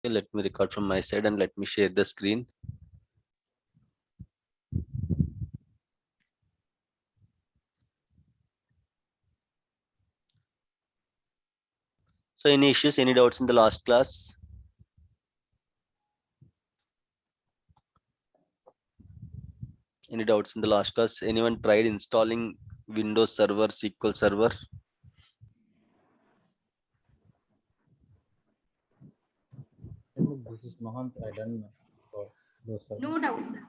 Let me record from my side and let me share the screen. So any issues, any doubts in the last class? Any doubts in the last class? Anyone tried installing Windows Server, SQL Server? This is Mahant. I done for those. No doubt, sir.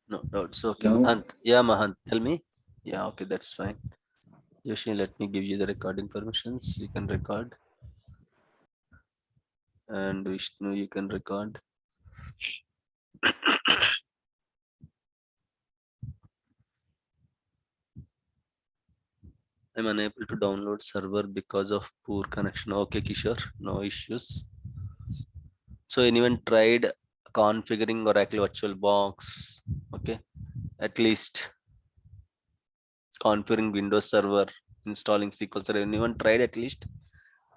No doubts. Okay, No. Mahant. Yeah, Mahant, tell me. Yeah, okay, that's fine. Yoshi, let me give you the recording permissions. You can record. And Vishnu, you can record. I'm unable to download server because of poor connection. Okay, Kishore, no issues. So anyone tried configuring Oracle VirtualBox? Okay, at least configuring Windows Server, installing SQL Server. Anyone tried at least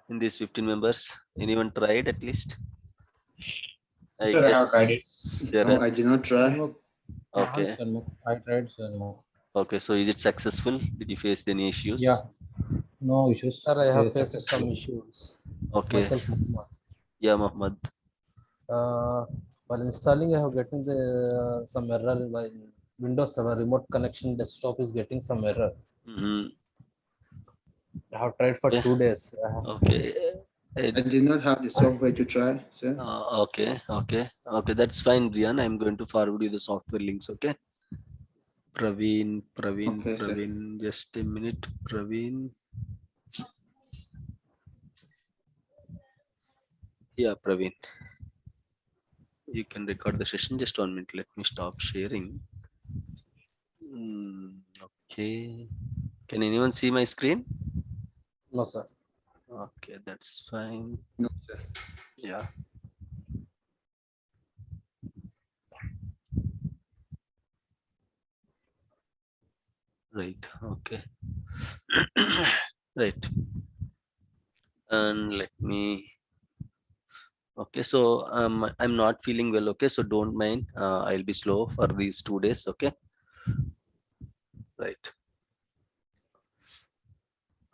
in these 15 members? Anyone tried at least? Sir, I have tried it. No, Sharon. I did not try. Okay. I tried Sharmukh. Okay, so is it successful? Did you face any issues? Yeah, no issues. Sir, I have faced Successful. some issues. Okay. Myself, Muhammad. Yeah, Muhammad. While installing, I have getting the some error by Windows Server remote connection desktop is getting some error. Mhm. I have tried for Yeah. 2 days. Okay. I did not have the software to try, sir. Okay, that's fine, Brian. I'm going to forward you the software links. Okay. Praveen, Okay, sir. just a minute, Praveen. Yeah, Praveen. You can record the session. Just 1 minute. Let me stop sharing. Okay. Can anyone see my screen? No, sir. Okay, that's fine. No, sir. Yeah. Right. Okay. Right. And let me. Okay, so I'm not feeling well. Okay, so don't mind. I'll be slow for these 2 days. Okay. Right.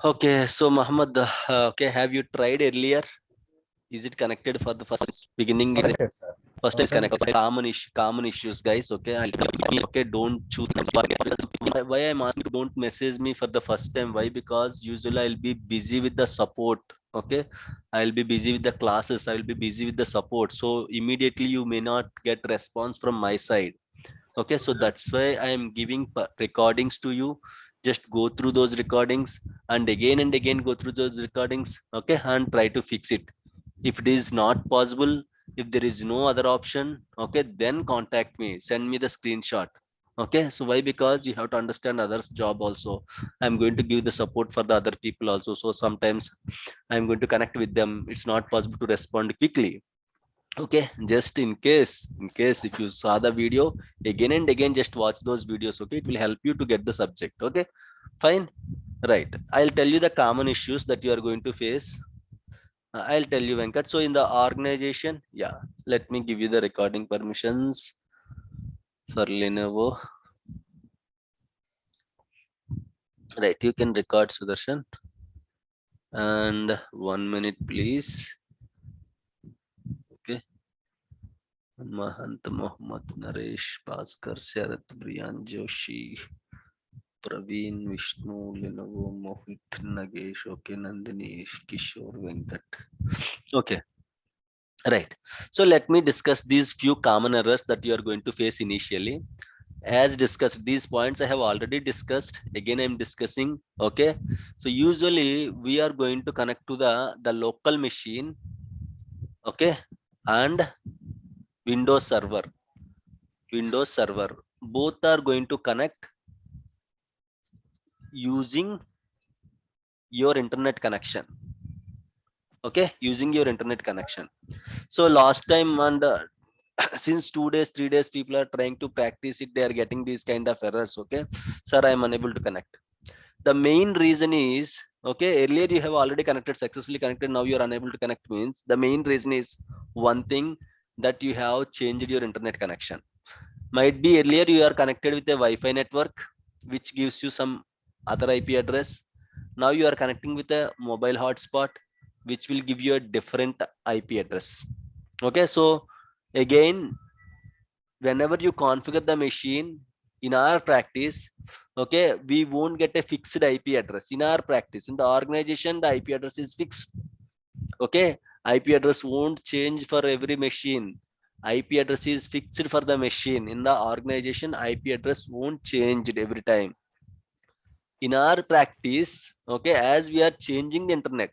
Okay, so Muhammad, okay, have you tried earlier? Is it connected for the first beginning? Connected, sir. First is connected. Common issues, guys. Okay, I'll tell you. Okay, don't choose. Why I'm asking, don't message me for the first time. Why? Because usually I'll be busy with the support. Okay, I'll be busy with the classes. I'll be busy with the support. So immediately you may not get response from my side. Okay, so that's why I am giving recordings to you. Just go through those recordings and again go through those recordings. Okay, and try to fix it. If it is not possible, if there is no other option, okay, then contact me, send me the screenshot. Okay, so why? Because you have to understand others job also. I'm going to give the support for the other people also, so sometimes I'm going to connect with them. It's not possible to respond quickly. Okay, just in case if you saw the video again and again, just watch those videos. Okay, it will help you to get the subject. Okay, fine. Right, I'll tell you the common issues that you are going to face. I'll tell you, Venkat. So in the organization, yeah, let me give you the recording permissions for Lenovo. Right, you can record, Sudarshan. And 1 minute, please. Okay. Mahant, Mohammed, Naresh, Bhaskar, Sharath, Brian, Joshi, Praveen, Vishnu, Lenovo, Mohit, Nagesh, okay, Nandini, Kishore, Venkat. Okay, right. So let me discuss these few common errors that you are going to face initially. As discussed, these points I have already discussed. Again, I'm discussing. Okay. So usually we are going to connect to the local machine. Okay, and Windows Server. Windows Server. Both are going to connect using your internet connection. Okay, using your internet connection. So last time and since 2 days 3 days people are trying to practice it, they are getting these kind of errors. Okay, sir, I am unable to connect. The main reason is Okay, earlier you have already connected, successfully connected, now you are unable to connect, means the main reason is one thing, that you have changed your internet connection. Might be earlier you are connected with a Wi-Fi network which gives you some other IP address. Now you are connecting with a mobile hotspot which will give you a different IP address. Okay, so again, whenever you configure the machine in our practice, okay, we won't get a fixed IP address. In our practice, in the organization, the IP address is fixed. Okay, IP address won't change for every machine. IP address is fixed for the machine. In the organization, IP address won't change it every time. In our practice, okay, as we are changing the internet,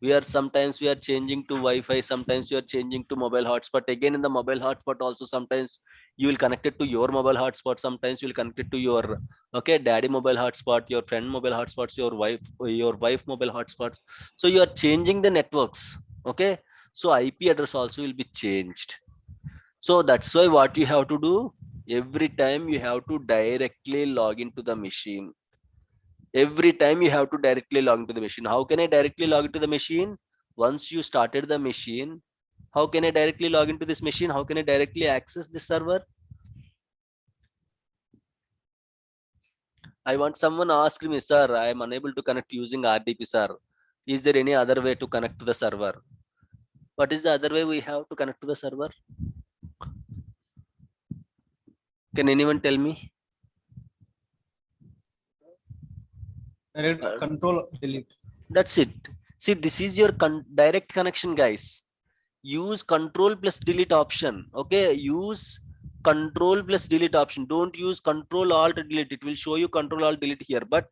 we are sometimes we are changing to Wi-Fi, sometimes you are changing to mobile hotspot. Again, in the mobile hotspot also, sometimes you will connect it to your mobile hotspot, sometimes you will connect it to your, okay, daddy mobile hotspot, your friend mobile hotspots, your wife mobile hotspots. So you are changing the networks. Okay, so IP address also will be changed. So that's why what you have to do, every time you have to directly log into the machine. Every time you have to directly log into the machine. How can I directly log into the machine? Once you started the machine, how can I directly log into this machine? How can I directly access this server? I want someone asked me, sir, I am unable to connect using RDP, sir. Is there any other way to connect to the server? What is the other way we have to connect to the server? Can anyone tell me? Direct control delete. That's it. See, this is your direct connection, guys. Use control plus delete option. Okay, use control plus delete option. Don't use control alt delete. It will show you control alt delete here, but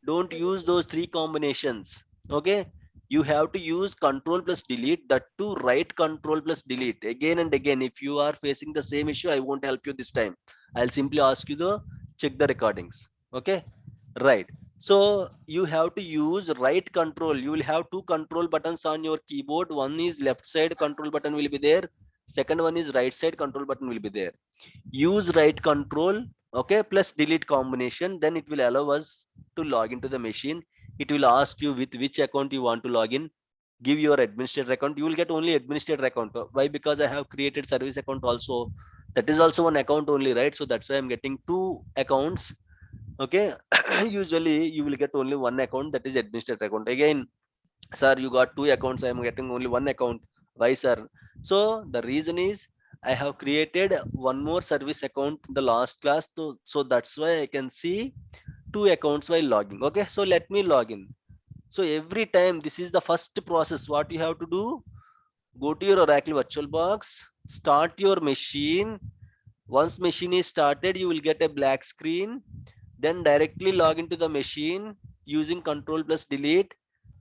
don't use those three combinations. Okay, you have to use control plus delete, that to right control plus delete again and again. If you are facing the same issue, I won't help you this time. I'll simply ask you to check the recordings. Okay, right. So you have to use right control. You will have two control buttons on your keyboard. One is left side control button will be there, second one is right side control button will be there. Use right control, okay, plus delete combination, then it will allow us to log into the machine. It will ask you with which account you want to log in. Give your administrator account. You will get only administrator account. Why? Because I have created service account also. That is also one account only, right? So that's why I'm getting two accounts. Okay, usually you will get only one account, that is administrator account. Again, sir, you got two accounts, I am getting only one account. Why, sir? So the reason is I have created one more service account in the last class, so that's why I can see two accounts while logging. Okay, so let me log in. So every time, this is the first process. What you have to do, go to your Oracle VirtualBox, start your machine. Once machine is started, you will get a black screen. Then directly log into the machine using control plus delete.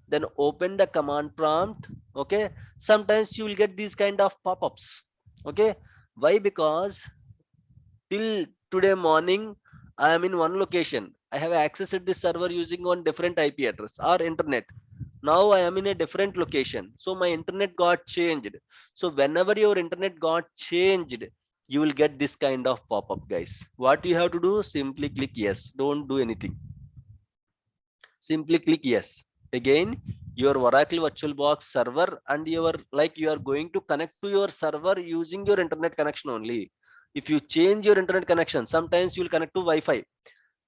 Then open the command prompt. Okay, sometimes you will get these kind of pop-ups. Okay, why? Because till today morning I am in one location. I have accessed this server using one different IP address or internet. Now I am in a different location, so my internet got changed. So whenever your internet got changed, you will get this kind of pop-up, guys. What you have to do, simply click yes. Don't do anything, simply click yes. Again, your Oracle VirtualBox server, and your, like, you are going to connect to your server using your internet connection only. If you change your internet connection, sometimes you will connect to Wi-Fi.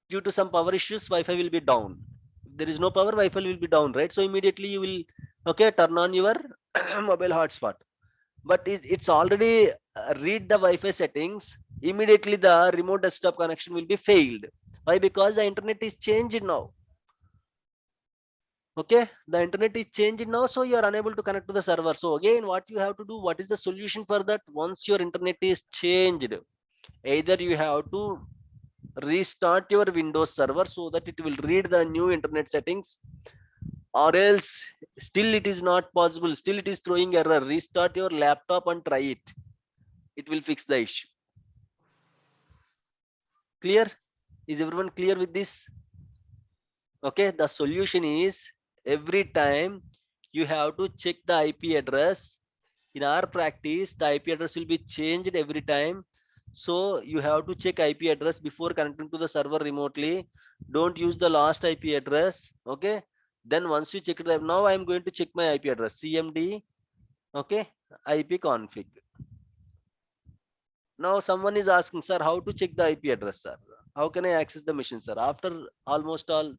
Due to some power issues, Wi-Fi will be down. If there is no power, Wi-Fi will be down, right? So immediately you will, okay, turn on your mobile hotspot. But it's already read the Wi-Fi settings. Immediately the remote desktop connection will be failed. Why? Because the internet is changed now. Okay, the internet is changed now, so you are unable to connect to the server. So again, what you have to do, what is the solution for that? Once your internet is changed, either you have to restart your Windows server so that it will read the new internet settings, or else still it is not possible, still it is throwing error, restart your laptop and try it. It will fix the issue. Clear? Is everyone clear with this? Okay, the solution is, every time you have to check the IP address. In our practice, the IP address will be changed every time. So you have to check IP address before connecting to the server remotely. Don't use the last IP address. Okay, Then once you check it out, now I'm going to check my IP address, CMD, okay, IP config. Now someone is asking, sir, how to check the IP address, sir? How can I access the machine, sir? After almost all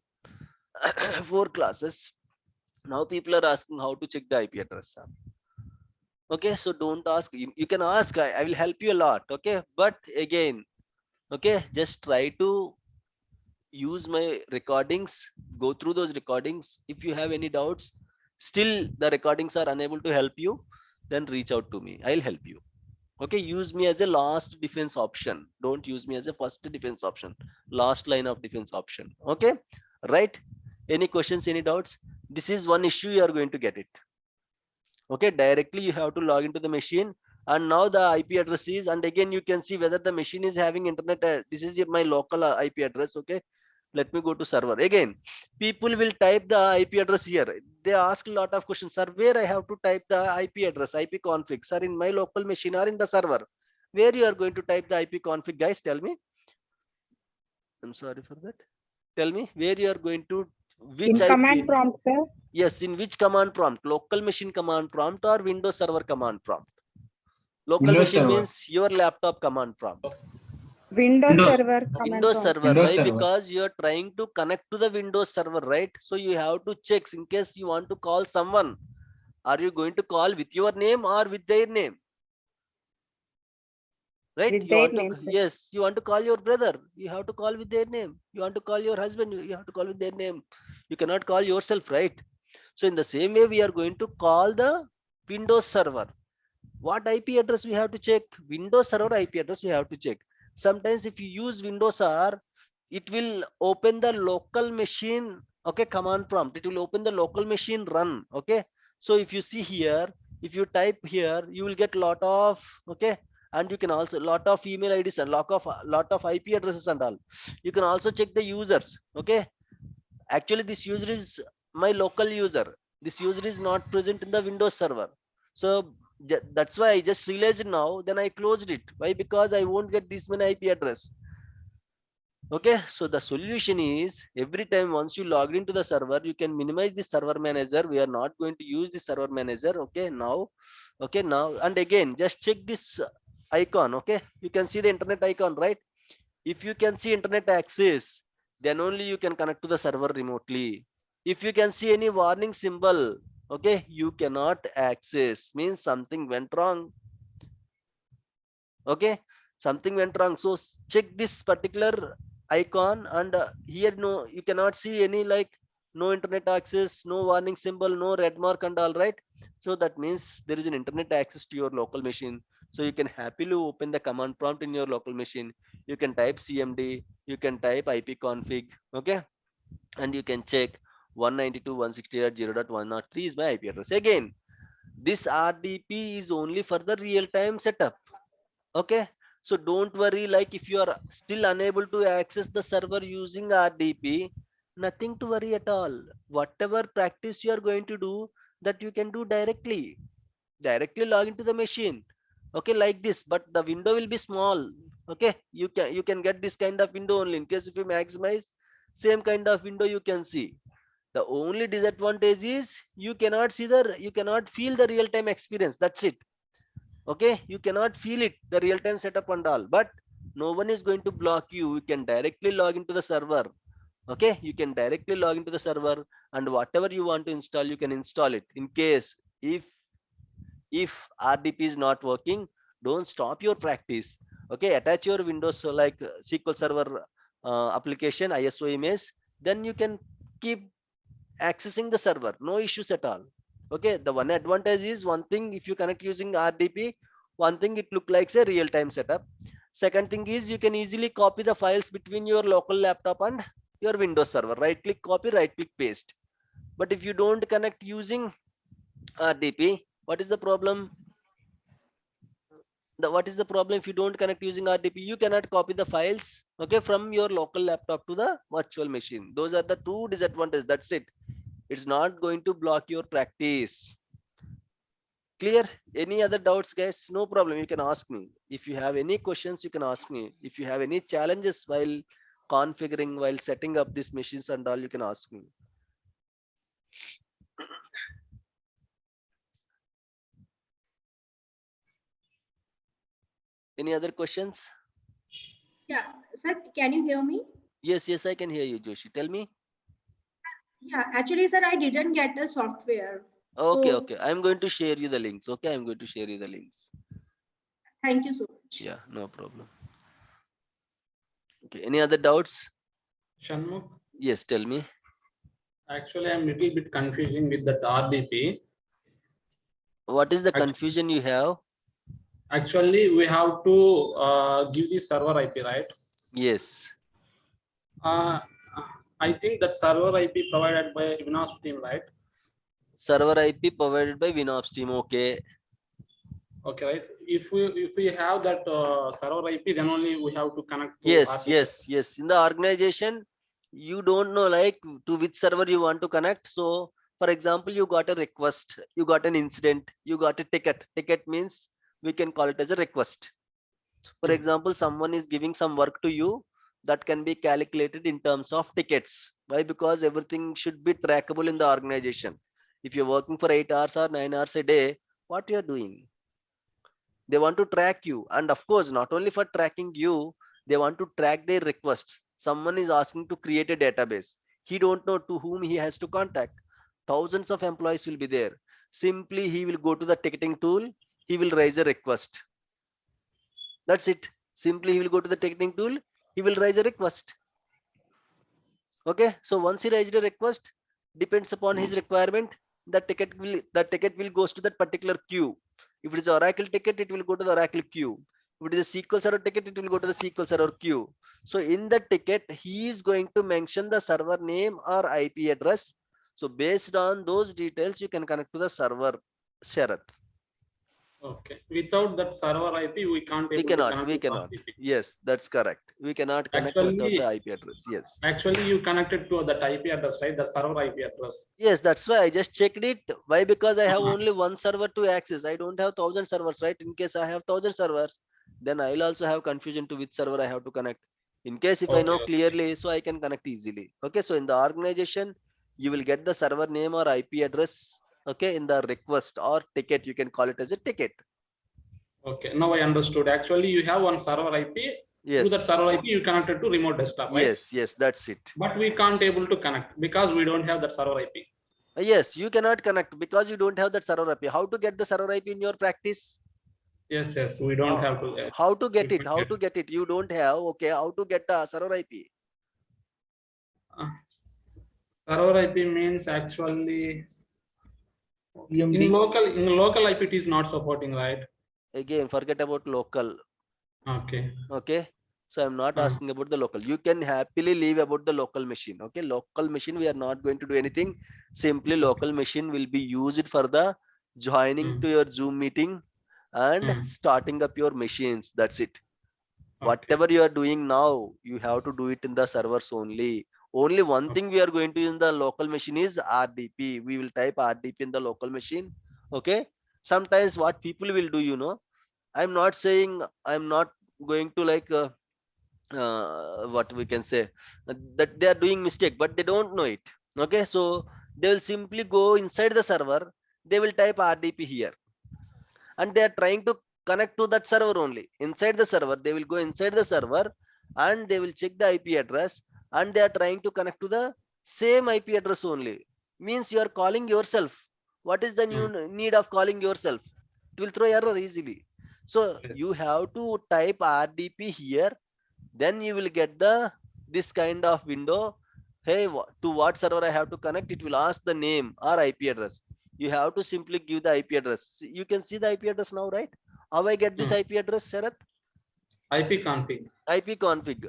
4 classes, now people are asking how to check the IP address, sir. Okay, so don't ask. You can ask. I will help you a lot. Okay, but again, okay, just try to use my recordings. Go through those recordings. If you have any doubts, still the recordings are unable to help you, then reach out to me. I'll help you. Okay, use me as a last defense option. Don't use me as a first defense option. Last line of defense option. Okay, right? Any questions? Any doubts? This is one issue you are going to get it. Okay, directly you have to log into the machine, and now the IP address is, and again you can see whether the machine is having internet. This is my local IP address. Okay, let me go to server again. People will type the IP address here. They ask a lot of questions, sir, where I have to type the IP address, IP config, sir, in my local machine or in the server? Where you are going to type the IP config, guys? Tell me. I'm sorry for that. Tell me where you are going to, which In command IP? prompt, sir. Yes, in which command prompt? Local machine command prompt or Windows Server command prompt? Local Windows machine Server. means your laptop command prompt. Windows server command Windows prompt. Server. Windows Why? Server. Because you are trying to connect to the Windows Server, right? So you have to check in case you want to call someone. Are you going to call with your name or with their name? Right? With You their want to, name, sir. yes, you want to call your brother, you have to call with their name. You want to call your husband, you have to call with their name. You cannot call yourself, right? So in the same way, we are going to call the Windows Server. What IP address we have to check? Windows Server IP address we have to check. Sometimes if you use Windows R, it will open the local machine, okay, command prompt. It will open the local machine run, okay. So if you see here, if you type here, you will get lot of, okay, and you can also lot of email IDs and lot of IP addresses and all. You can also check the users, okay. Actually, this user is my local user. This user is not present in the Windows Server. So that's why I just realized it now. Then I closed it. Why? Because I won't get this many IP address. Okay, so the solution is every time once you log into the server, you can minimize the server manager. We are not going to use the server manager. Okay, now, and again, just check this icon. Okay, you can see the internet icon, right? If you can see internet access, then only you can connect to the server remotely. If you can see any warning symbol, okay, you cannot access, means something went wrong. Okay, something went wrong. So check this particular icon, and here no, you cannot see any like no internet access, no warning symbol, no red mark and all, right? So that means there is an internet access to your local machine. So you can happily open the command prompt in your local machine. You can type CMD, you can type IP config, okay, and you can check 192.168.0.103 is my IP address. Again, this RDP is only for the real-time setup. Okay, so don't worry, like if you are still unable to access the server using RDP, nothing to worry at all. Whatever practice you are going to do, that you can do directly log into the machine, okay, like this, but the window will be small. Okay, you can get this kind of window only. In case if you maximize, same kind of window you can see. The only disadvantage is you cannot feel the real-time experience. That's it. Okay, you cannot feel it, the real-time setup and all, but no one is going to block you. You can directly log into the server. Okay, you can directly log into the server, and whatever you want to install, you can install it. In case if RDP is not working, don't stop your practice. Okay, attach your Windows, so like SQL Server application, ISO image, then you can keep accessing the server, no issues at all. Okay, the one advantage is, one thing, if you connect using RDP, one thing, it look like a real-time setup. Second thing is, you can easily copy the files between your local laptop and your Windows server. Right click copy, right click paste. But if you don't connect using RDP, what is the problem? What is the problem? If you don't connect using RDP, you cannot copy the files, okay, from your local laptop to the virtual machine. Those are the two disadvantages. That's it. It's not going to block your practice. Clear? Any other doubts, guys? No problem, you can ask me. If you have any questions, you can ask me. If you have any challenges while configuring, while setting up these machines and all, you can ask me. Any other questions? Yeah, sir, can you hear me? Yes, yes, I can hear you, Joshi. Tell me. Yeah, actually, sir, I didn't get the software. Okay, So okay. I'm going to share you the links. Okay, I'm going to share you the links. thank you so much. Yeah, no problem. Okay, any other doubts? Shanmugh, Yes, tell me. actually, I'm little bit confusing with that RDP. What is the Actu- confusion you have? Actually, we have to give the server IP, right? Yes. Uh, I think that server IP provided by Windows team, right? Server IP provided by WinOps team. Okay. Okay, right. If we have that server IP, then only we have to connect to Yes, RDP. yes, yes. In the organization, you don't know like to which server you want to connect. So, for example, you got a request, you got an incident, you got a ticket. Ticket means we can call it as a request. For Hmm. example, someone is giving some work to you that can be calculated in terms of tickets. Why? Because everything should be trackable in the organization. If you're working for 8 hours or 9 hours a day, what you're doing? They want to track you. And of course, not only for tracking you, they want to track their request. Someone is asking to create a database. He don't know to whom he has to contact. Thousands of employees will be there. Simply, he will go to the ticketing tool. He will raise a request. That's it. Simply, he will go to the ticketing tool. He will raise a request. Okay. So once he raised a request, depends upon his requirement, the ticket will goes to that particular queue. If it is Oracle ticket, it will go to the Oracle queue. If it is a SQL Server ticket, it will go to the SQL Server queue. So in the ticket, he is going to mention the server name or IP address. So based on those details, you can connect to the server, Sharath. Okay. Without that server IP, we can't We able to cannot, connect we to cannot. RDP. Yes, that's correct. We cannot connect without the IP address. Yes. Actually, you connected to that IP address, right? The server IP address. Yes, that's why I just checked it. Why? Because I have Uh-huh. only one server to access. I don't have 1,000 servers, right? In case I have 1,000 servers, then I'll also have confusion to which server I have to connect. In case if I know Okay. clearly, so I can connect easily. Okay, so in the organization, you will get the server name or IP address. Okay, in the request or ticket, you can call it as a ticket. Okay. Now I understood. Actually, you have one server IP. Through that Yes, server IP, you connected to remote desktop, right? yes, yes, that's it. But we can't able to connect because we don't have that server IP. Yes, you cannot connect because you don't have that server IP. How to get the server IP in your practice? Yes, we don't have to. How to get we it? can't How get to get it? You don't have. Okay, how to get the server IP? uh, server IP means actually in local IP it is not supporting, right? Again, forget about local. Okay. Okay, so I'm not asking about the local. You can happily leave about the local machine. Okay, local machine, we are not going to do anything. Simply local machine will be used for the joining to your Zoom meeting and starting up your machines. That's it. Whatever you are doing now, you have to do it in the servers only. Only one thing we are going to use in the local machine is RDP. We will type RDP in the local machine. Okay, sometimes what people will do, I'm not saying I'm not going to like what we can say, that they are doing mistake, but they don't know it. Okay, so they will simply go inside the server, they will type RDP here, and they are trying to connect to that server only. Inside the server, they will go inside the server and they will check the IP address, and they are trying to connect to the same IP address only. Means you are calling yourself. What is the need of calling yourself? It will throw error easily. So you have to type RDP here, then you will get this kind of window. Hey, to what server I have to connect? It will ask the name or IP address. You have to simply give the IP address. You can see the IP address now, right? How I get this IP address, Sharath? IP config. IP config.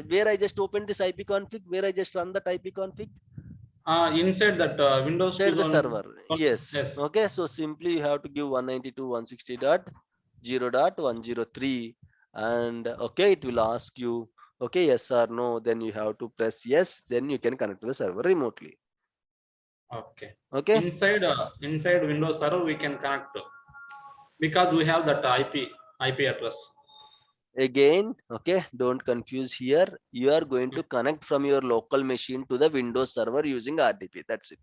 Where I just opened this IP config, where I just run that IP config? Inside that Windows Inside the 2000. server. Yes. Yes. Okay. So simply you have to give 192.160.0.103, and okay, it will ask you, okay, yes or no. Then you have to press yes. Then you can connect to the server remotely. Okay. Okay. Inside Windows Server we can connect because we have that IP address. Again, okay, don't confuse here. You are going to connect from your local machine to the Windows server using RDP. That's it.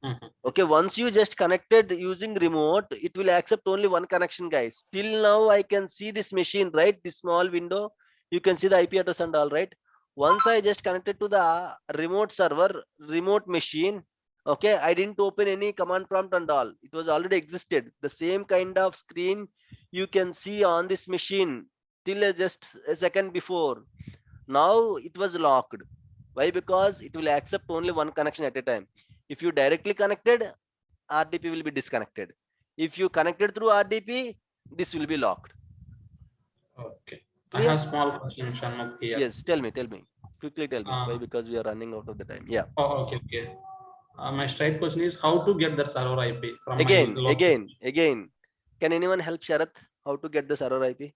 Mhm. Okay, once you just connected using remote, it will accept only one connection, guys. Till now, I can see this machine, right? This small window, you can see the IP address and all, right? Once I just connected to the remote server, remote machine, okay, I didn't open any command prompt and all. It was already existed. The same kind of screen you can see on this machine till just a second before. Now it was locked. Why? Because it will accept only one connection at a time. If you directly connected, RDP will be disconnected. If you connected through RDP, this will be locked. Okay. I Clear? have small question, Shanmugh here. Yes, tell me. Quickly tell me. Why? Uh, Because we are running out of the time. Yeah. oh, okay, okay. My straight question is how to get the server IP from my local. Again. Can anyone help Sharath how to get the server IP?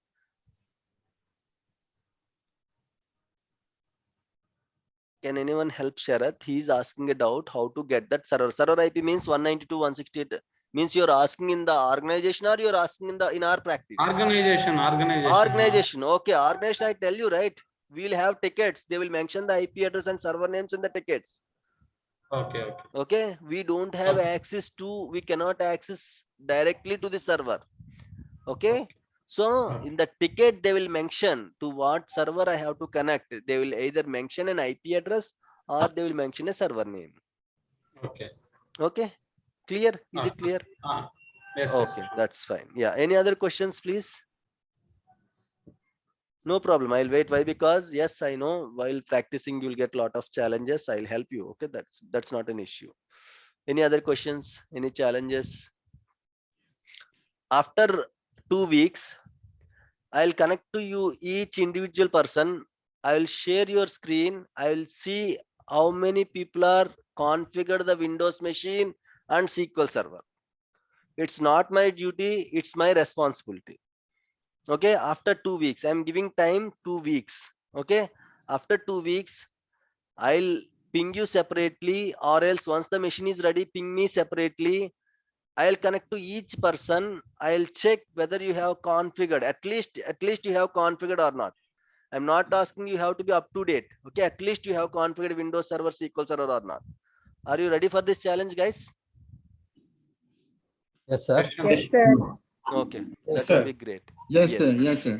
Can anyone help Sharath? He is asking a doubt how to get that server. Server IP means 192.168. Means you're asking in the organization or you're asking in our practice? Organization. Organization. Okay, organization, I tell you, right? We'll have tickets. They will mention the IP address and server names in the tickets. Okay, okay. Okay, we don't have access to, we cannot access directly to the server. Okay, so in the ticket, they will mention to what server I have to connect. They will either mention an IP address or they will mention a server name. Okay. Okay, clear? Is it clear? Yes, Okay, yes. that's fine. Yeah, any other questions, please? No problem. I'll wait. Why? Because yes, I know while practicing, you'll get a lot of challenges. I'll help you. Okay, that's not an issue. Any other questions? Any challenges? After 2 weeks, I'll connect to you each individual person. I will share your screen. I will see how many people are configured the Windows machine and SQL Server. It's not my duty. It's my responsibility. Okay, after 2 weeks, I'm giving time 2 weeks. Okay, after 2 weeks, I'll ping you separately, or else once the machine is ready, ping me separately. I'll connect to each person. I'll check whether you have configured, at least you have configured or not. I'm not asking you have to be up to date. Okay, at least you have configured Windows Server, SQL Server or not. Are you ready for this challenge, guys? Yes, sir. Yes, sir. Okay, Yes, that will sir. be great. Yes, sir. Yes, sir.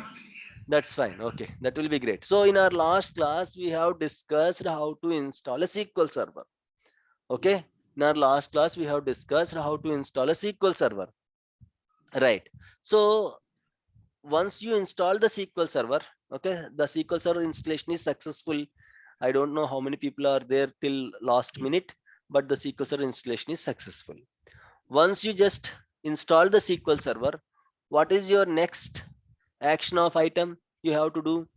That's fine. Okay, that will be great. So in our last class, we have discussed how to install a SQL Server. Okay, in our last class, we have discussed how to install a SQL Server. Right. So once you install the SQL Server, okay, the SQL Server installation is successful. I don't know how many people are there till last minute, but the SQL Server installation is successful. Once you just install the SQL Server, what is your next action of item you have to do?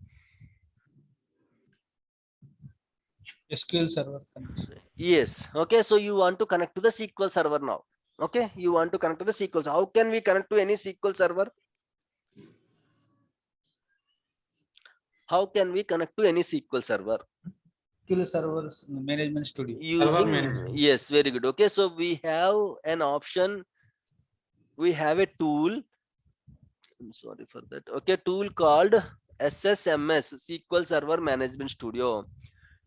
SQL Server connection. Yes. Okay, so you want to connect to the SQL Server now. Okay, you want to connect to the SQL. How can we connect to any SQL Server? How can we connect to any SQL Server? SQL Server Management Studio. Using, management. yes, very good. Okay, so we have an option. We have a tool. I'm sorry for that. Okay, tool called SSMS, SQL Server Management Studio.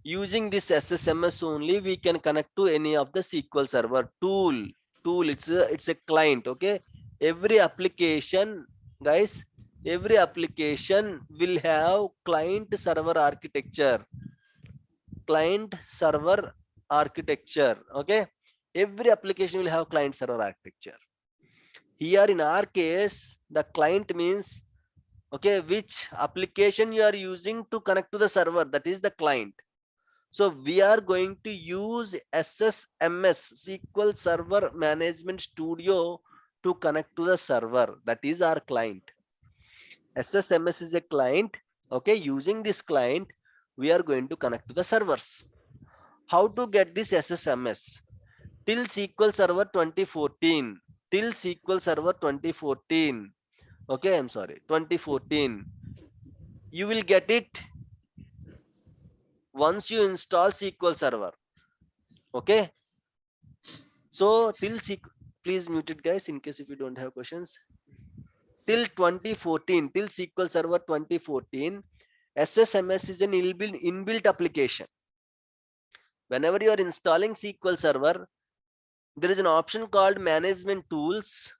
Using this SSMS only, we can connect to any of the SQL Server tool. It's a client. Okay, every application, guys, every application will have client server architecture. Client server architecture. Okay, every application will have client server architecture. Here in our case, the client means, okay, which application you are using to connect to the server, that is the client. So we are going to use SSMS, SQL Server Management Studio, to connect to the server, that is our client. SSMS is a client. Okay, using this client, we are going to connect to the servers. How to get this SSMS? Till SQL Server 2014, till SQL Server 2014. Okay, I'm sorry, 2014. You will get it once you install SQL Server. Okay, so till please mute it, guys, in case if you don't have questions. Till 2014, till SQL Server 2014, SSMS is an inbuilt application. Whenever you are installing SQL Server, there is an option called management tools.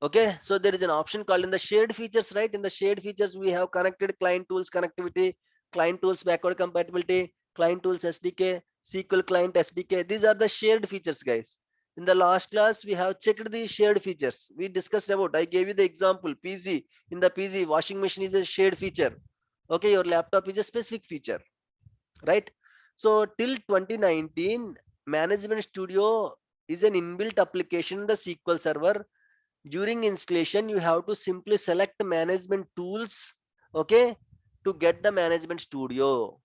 Okay, so there is an option called in the shared features, right? In the shared features, we have connected client tools connectivity, client tools backward compatibility, client tools SDK, SQL client SDK. These are the shared features, guys. In the last class, we have checked these shared features. We discussed about, I gave you the example, PZ. In the PZ, washing machine is a shared feature. Okay, your laptop is a specific feature, right? So till 2019, Management Studio is an inbuilt application in the SQL Server. During installation, you have to simply select management tools, okay, to get the Management Studio.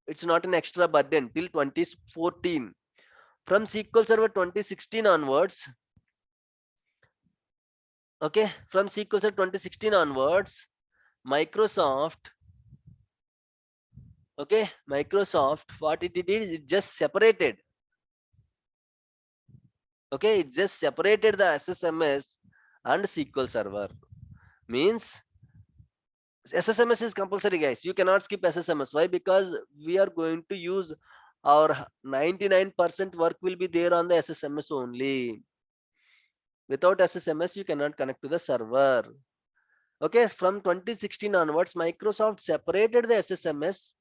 It's not an extra burden till 2014. From SQL Server 2016 onwards, okay, from SQL Server 2016 onwards, Microsoft, okay, Microsoft, what it did is it just separated, okay, it just separated the SSMS and SQL Server. Means SSMS is compulsory, guys. You cannot skip SSMS. Why? Because we are going to use our 99% work will be there on the SSMS only. Without SSMS, you cannot connect to the server. Okay, from 2016 onwards, Microsoft separated the SSMS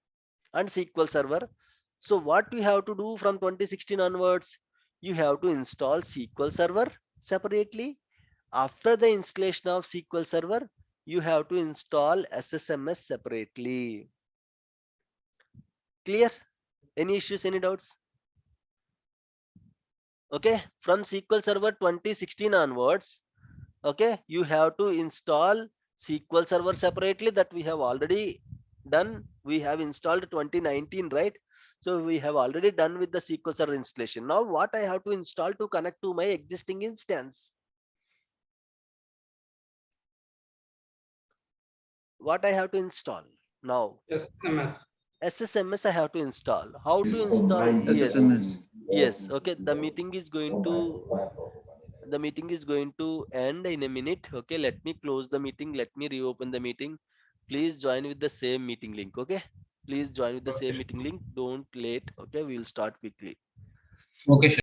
and SQL Server. So what we have to do from 2016 onwards, you have to install SQL Server separately. After the installation of SQL Server, you have to install SSMS separately. Clear? Any issues, any doubts? Okay, from SQL Server 2016 onwards, okay, you have to install SQL Server separately. That we have already done. We have installed 2019, right? So we have already done with the SQL Server installation. Now what I have to install to connect to my existing instance? What I have to install now? SSMS. SSMS I have to install. How to install? Yes, SSMS. yes. Okay, the meeting is going to end in a minute. Okay, let me close the meeting. Let me reopen the meeting. Please join with the same meeting link. Okay, please join with the same meeting link. Don't late. Okay, we'll start quickly. Okay, sure.